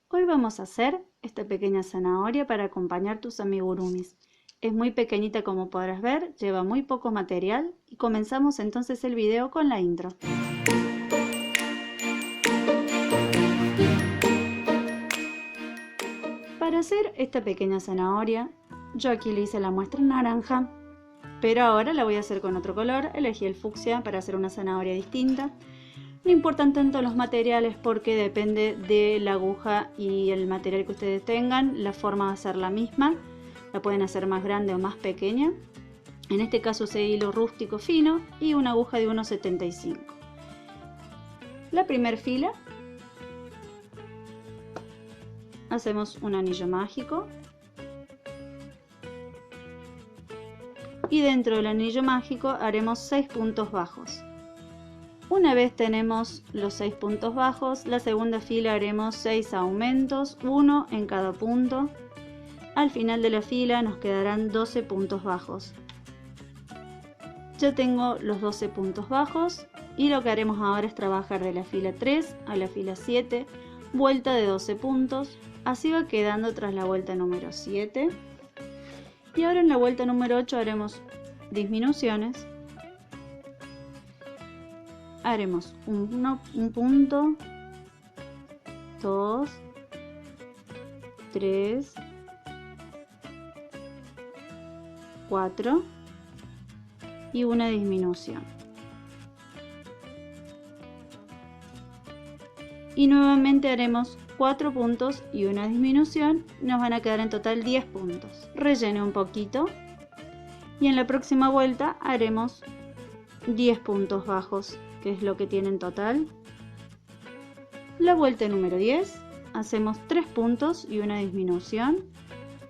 Hoy vamos a hacer esta pequeña zanahoria para acompañar tus amigurumis. Es muy pequeñita como podrás ver, lleva muy poco material y comenzamos entonces el video con la intro. Para hacer esta pequeña zanahoria, yo aquí le hice la muestra en naranja, pero ahora la voy a hacer con otro color. Elegí el fucsia para hacer una zanahoria distinta. No importan tanto los materiales porque depende de la aguja y el material que ustedes tengan, la forma va a ser la misma. La pueden hacer más grande o más pequeña. En este caso usé hilo rústico fino y una aguja de 1,75. La primera fila hacemos un anillo mágico y dentro del anillo mágico haremos 6 puntos bajos. Una vez tenemos los 6 puntos bajos, la segunda fila haremos 6 aumentos, 1 en cada punto. Al final de la fila nos quedarán 12 puntos bajos. Ya tengo los 12 puntos bajos y lo que haremos ahora es trabajar de la fila 3 a la fila 7, vuelta de 12 puntos. Así va quedando tras la vuelta número 7. Y ahora en la vuelta número 8 haremos disminuciones. Haremos un punto, 2, 3, 4 y una disminución. Y nuevamente haremos 4 puntos y una disminución. Nos van a quedar en total 10 puntos. Rellene un poquito y en la próxima vuelta haremos 10 puntos bajos, que es lo que tiene en total. La vuelta número 10 hacemos 3 puntos y una disminución.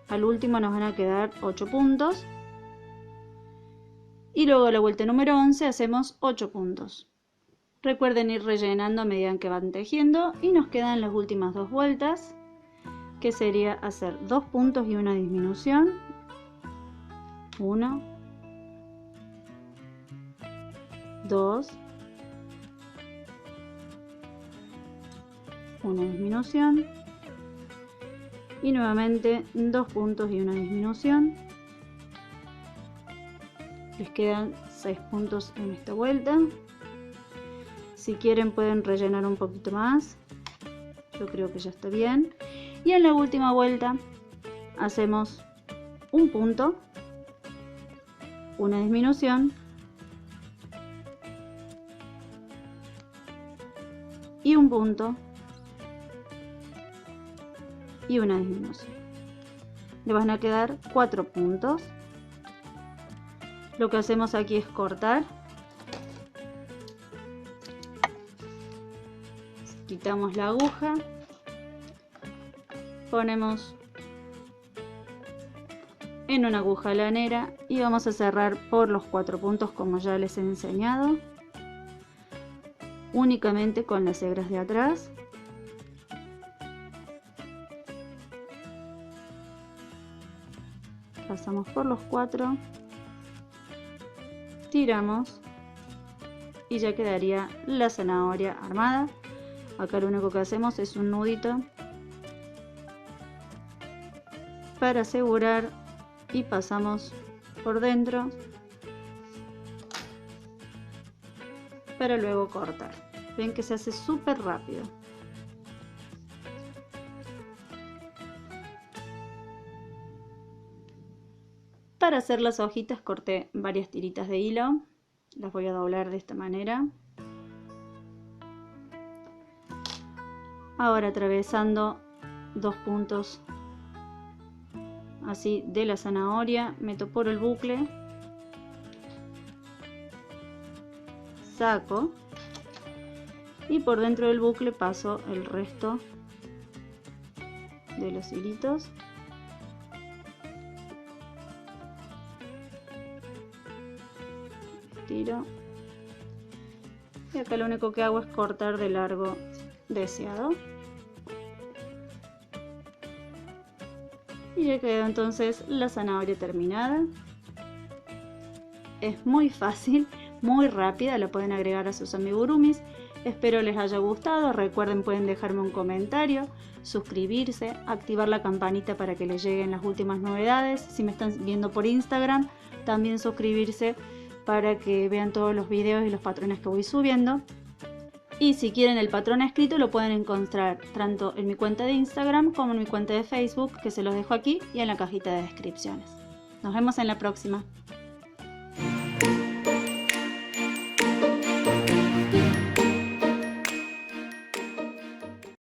Al último nos van a quedar 8 puntos. Y luego la vuelta número 11 hacemos 8 puntos. Recuerden ir rellenando a medida que van tejiendo y nos quedan las últimas 2 vueltas, que sería hacer 2 puntos y una disminución. 1, 2, una disminución y nuevamente 2 puntos y una disminución. Les quedan 6 puntos en esta vuelta. Si quieren pueden rellenar un poquito más, yo creo que ya está bien. Y en la última vuelta hacemos un punto, una disminución y un punto y una disminución. Le van a quedar 4 puntos. Lo que hacemos aquí es cortar. Quitamos la aguja. Ponemos en una aguja lanera y vamos a cerrar por los 4 puntos como ya les he enseñado. Únicamente con las hebras de atrás. Pasamos por los 4. Tiramos y ya quedaría la zanahoria armada. Acá lo único que hacemos es un nudito para asegurar y pasamos por dentro para luego cortar. Ven que se hace súper rápido. Para hacer las hojitas corté varias tiritas de hilo. Las voy a doblar de esta manera. Ahora atravesando 2 puntos así de la zanahoria, meto por el bucle, saco y por dentro del bucle paso el resto de los hilitos. Estiro y acá lo único que hago es cortar de largo deseado. Y ya quedó entonces la zanahoria terminada. Es muy fácil, muy rápida, la pueden agregar a sus amigurumis. Espero les haya gustado. Recuerden, pueden dejarme un comentario, suscribirse, activar la campanita para que les lleguen las últimas novedades. Si me están viendo por Instagram, también suscribirse para que vean todos los videos y los patrones que voy subiendo. Y si quieren el patrón escrito, lo pueden encontrar tanto en mi cuenta de Instagram como en mi cuenta de Facebook, que se los dejo aquí y en la cajita de descripciones. Nos vemos en la próxima.